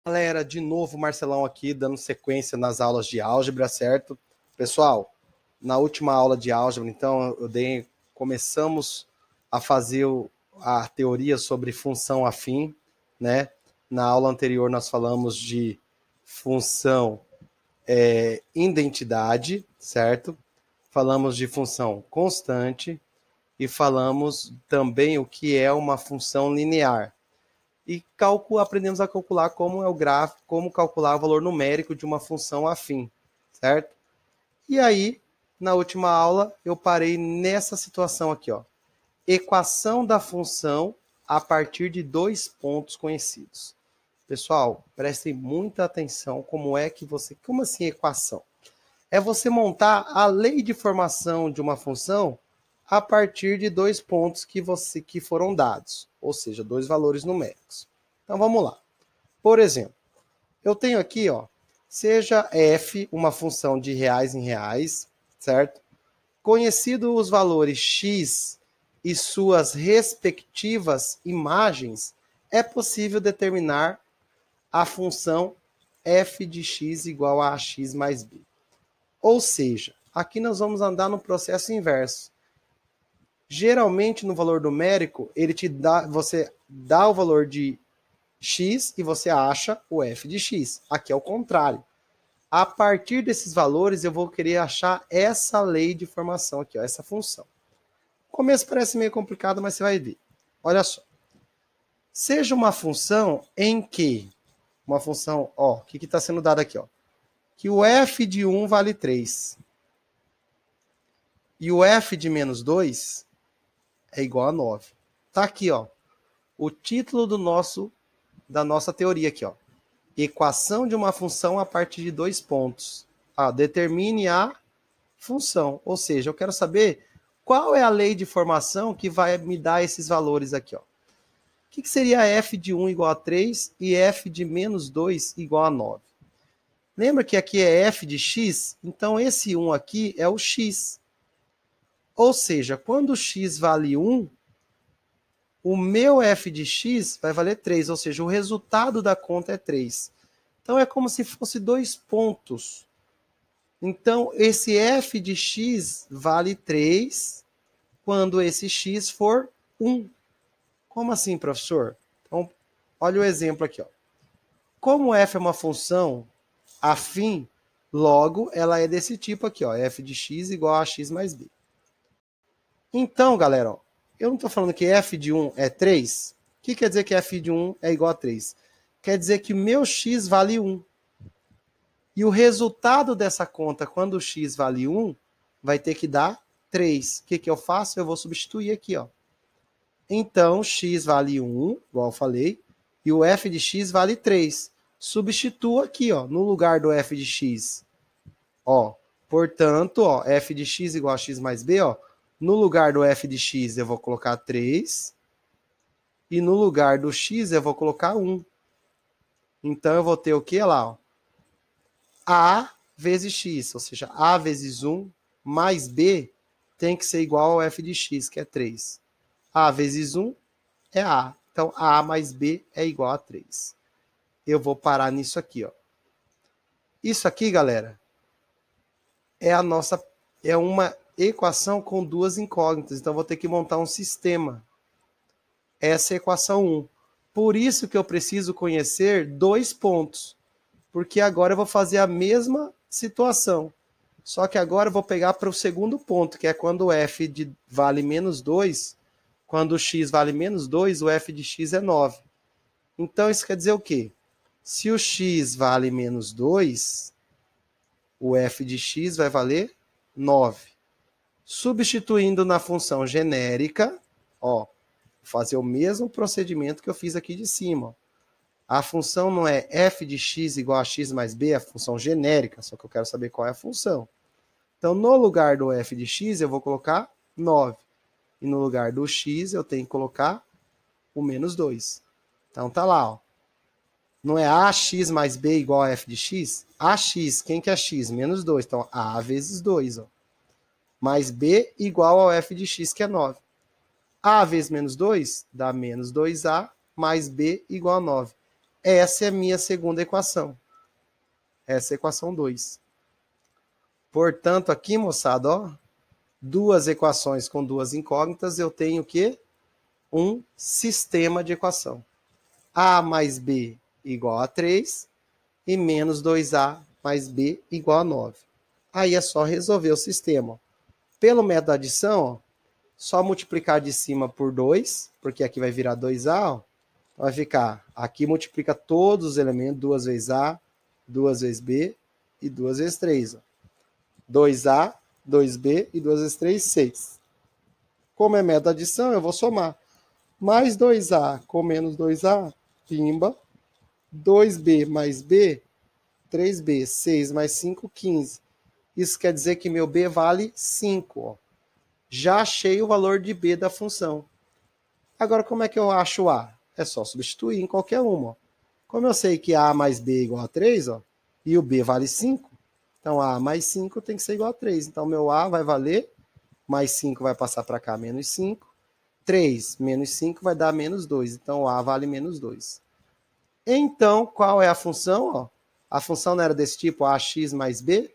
Galera, de novo, Marcelão aqui, dando sequência nas aulas de álgebra, certo? Pessoal, na última aula de álgebra, então, começamos a fazer a teoria sobre função afim, né? Na aula anterior nós falamos de função identidade, certo? Falamos de função constante e falamos também o que é uma função linear. E aprendemos a calcular como é o gráfico, como calcular o valor numérico de uma função afim, certo? E aí, na última aula, eu parei nessa situação aqui, ó. Equação da função a partir de dois pontos conhecidos. Pessoal, prestem muita atenção como assim equação? É você montar a lei de formação de uma função a partir de dois pontos que foram dados, ou seja, dois valores numéricos. Então vamos lá. Por exemplo, eu tenho aqui, ó, seja f uma função de reais em reais, certo? Conhecido os valores x e suas respectivas imagens, é possível determinar a função f de x igual a ax mais b. Ou seja, aqui nós vamos andar no processo inverso. Geralmente, no valor numérico, você dá o valor de x e você acha o f de x. Aqui é o contrário. A partir desses valores, eu vou querer achar essa lei de formação aqui, ó, essa função. O começo parece meio complicado, mas você vai ver. Olha só. Seja uma função em que, uma função, ó, o que está sendo dado aqui, ó? Que o f de 1 vale 3. E o f de menos 2 é igual a 9. Tá aqui, ó, o título da nossa teoria aqui, ó. Equação de uma função a partir de dois pontos. Determine a função. Ou seja, eu quero saber qual é a lei de formação que vai me dar esses valores aqui, ó. O que seria f de 1 igual a 3 e f de menos 2 igual a 9? Lembra que aqui é f de x? Então, esse 1 aqui é o x. Ou seja, quando x vale 1, o meu f de x vai valer 3, ou seja, o resultado da conta é 3. Então, é como se fosse dois pontos. Então, esse f de x vale 3 quando esse x for 1. Como assim, professor? Então, olha o exemplo aqui, ó. Como f é uma função afim, logo, ela é desse tipo aqui, ó, f de x igual a x mais b. Então, galera, ó, eu não estou falando que f de 1 é 3. O que quer dizer que f de 1 é igual a 3? Quer dizer que meu x vale 1. E o resultado dessa conta, quando o x vale 1, vai ter que dar 3. O que eu faço? Eu vou substituir aqui, ó. Então, x vale 1, igual eu falei, e o f de x vale 3. Substituo aqui, ó, no lugar do f de x. Ó, portanto, ó, f de x igual a x mais b, ó, no lugar do f de x eu vou colocar 3, e no lugar do x eu vou colocar 1. Então, eu vou ter o que lá, ó? A vezes x, ou seja, a vezes 1 mais b tem que ser igual ao f de x, que é 3. A vezes 1 é a. Então, a mais b é igual a 3. Eu vou parar nisso aqui, ó. Isso aqui, galera, é uma equação com duas incógnitas. Então, eu vou ter que montar um sistema. Essa é a equação 1. Por isso que eu preciso conhecer dois pontos. Porque agora eu vou fazer a mesma situação. Só que agora eu vou pegar para o segundo ponto, que é quando o f vale menos 2, quando o x vale menos 2, o f de x é 9. Então, isso quer dizer o quê? Se o x vale menos 2, o f de x vai valer 9. Substituindo na função genérica, ó, vou fazer o mesmo procedimento que eu fiz aqui de cima, ó. A função não é f de x igual a x mais b, é a função genérica, só que eu quero saber qual é a função. Então, no lugar do f de x, eu vou colocar 9. E no lugar do x, eu tenho que colocar o menos 2. Então, tá lá, ó. Não é ax mais b igual a f de x? Ax, quem que é x? Menos 2. Então, a vezes 2, ó. Mais b igual ao f de x, que é 9. A vezes menos 2 dá menos 2a, mais b igual a 9. Essa é a minha segunda equação. Essa é a equação 2. Portanto, aqui, moçada, ó, duas equações com duas incógnitas, eu tenho o quê? Um sistema de equação. A mais B igual a 3 e menos 2A mais B igual a 9. Aí é só resolver o sistema. Pelo método da adição, ó, só multiplicar de cima por 2, porque aqui vai virar 2A, ó, vai ficar, aqui multiplica todos os elementos, 2 vezes A, 2 vezes B e 2 vezes 3. Ó. 2A, 2B e 2 vezes 3, 6. Como é método de adição, eu vou somar. Mais 2A com menos 2A, pimba. 2B mais B, 3B. 6 mais 5, 15. Isso quer dizer que meu B vale 5. Ó. Já achei o valor de B da função. Agora, como é que eu acho A? É só substituir em qualquer uma. Ó. Como eu sei que A mais B é igual a 3, ó, e o B vale 5, então A mais 5 tem que ser igual a 3. Então, meu A vai valer, mais 5 vai passar para cá, menos 5. 3 menos 5 vai dar menos 2. Então, A vale menos 2. Então, qual é a função? Ó? A função não era desse tipo, AX mais B?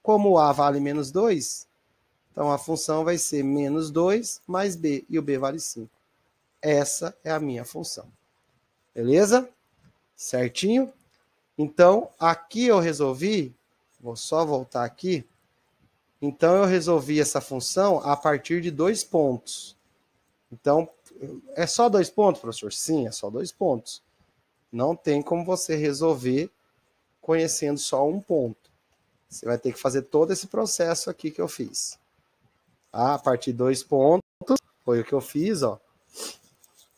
Como o A vale menos 2, então a função vai ser menos 2 mais B, e o B vale 5. Essa é a minha função. Beleza? Certinho? Então, aqui eu resolvi, vou só voltar aqui. Então, eu resolvi essa função a partir de 2 pontos. Então, é só 2 pontos, professor? Sim, é só 2 pontos. Não tem como você resolver conhecendo só um ponto. Você vai ter que fazer todo esse processo aqui que eu fiz. A partir de 2 pontos, foi o que eu fiz, ó.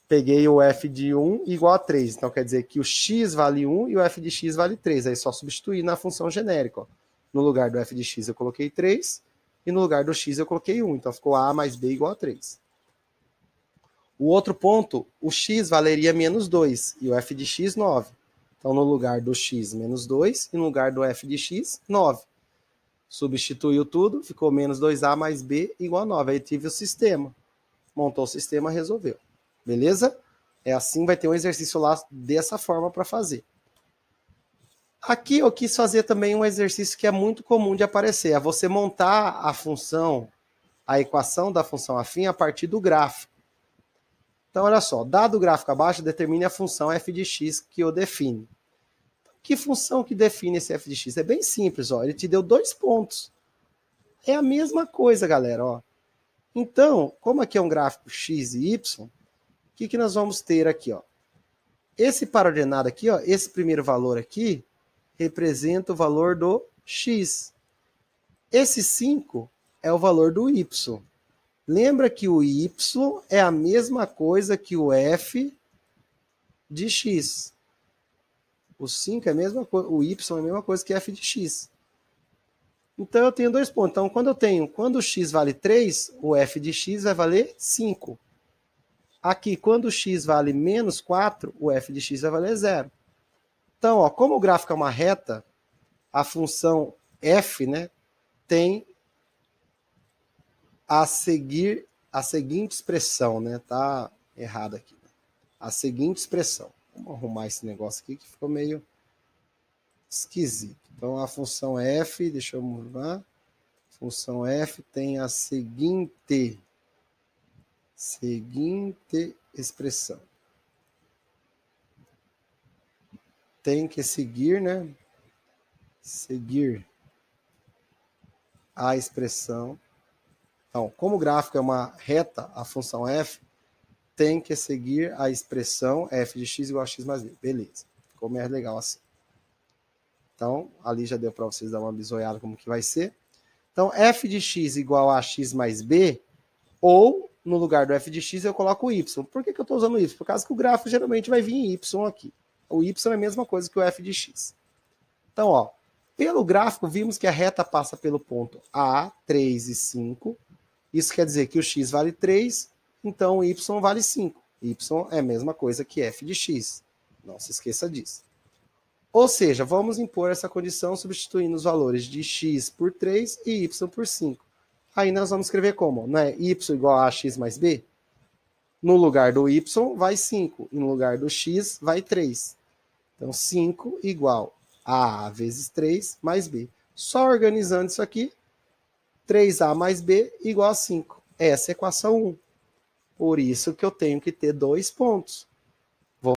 Peguei o f de 1 igual a 3. Então, quer dizer que o x vale 1 e o f de x vale 3. Aí, só substituir na função genérica. Ó. No lugar do f de x, eu coloquei 3. E no lugar do x, eu coloquei 1. Então, ficou a mais b igual a 3. O outro ponto, o x valeria menos 2. E o f de x, 9. Então, no lugar do x, menos 2. E no lugar do f de x, 9. Substituiu tudo, ficou menos 2a mais b igual a 9. Aí tive o sistema. Montou o sistema, resolveu. Beleza? É assim, vai ter um exercício lá dessa forma para fazer. Aqui eu quis fazer também um exercício que é muito comum de aparecer. É você montar a função, a equação da função afim a partir do gráfico. Então, olha só. Dado o gráfico abaixo, determine a função f de x que o define. Que função que define esse f de x? É bem simples. Ó. Ele te deu 2 pontos. É a mesma coisa, galera. Ó. Então, como aqui é um gráfico x e y, o que nós vamos ter aqui? Ó? Esse paraordenado aqui, ó, esse primeiro valor aqui, representa o valor do x. Esse 5 é o valor do y. Lembra que o y é a mesma coisa que o f de x. O 5 é a mesma coisa, o y é a mesma coisa que f de x. Então eu tenho 2 pontos. Então quando o x vale 3, o f de x vai valer 5. Aqui, quando o x vale menos 4, o f de x vai valer 0. Então, ó, como o gráfico é uma reta, a função f, né, tem a seguinte expressão, né? Tá errado aqui. A seguinte expressão. Vamos arrumar esse negócio aqui que ficou meio esquisito. Então, a função f, deixa eu mudar. A função f tem a seguinte expressão. Tem que seguir, né? Seguir a expressão. Então, como o gráfico é uma reta, a função f tem que seguir a expressão f de x igual a x mais b. Beleza. Ficou mais legal assim. Então, ali já deu para vocês dar uma bisoiada como que vai ser. Então, f de x igual a x mais b, ou no lugar do f de x eu coloco o y. Por que eu estou usando o y? Por causa que o gráfico geralmente vai vir em y aqui. O y é a mesma coisa que o f de x. Então, ó, pelo gráfico vimos que a reta passa pelo ponto A, 3 e 5. Isso quer dizer que o x vale 3, então o y vale 5. Y é a mesma coisa que f de x. Não se esqueça disso. Ou seja, vamos impor essa condição substituindo os valores de x por 3 e y por 5. Aí nós vamos escrever como? Não é y igual a x mais b? No lugar do y vai 5 e no lugar do x vai 3. Então, 5 igual a A vezes 3 mais B. Só organizando isso aqui, 3A mais B igual a 5. Essa é a equação 1. Por isso que eu tenho que ter 2 pontos.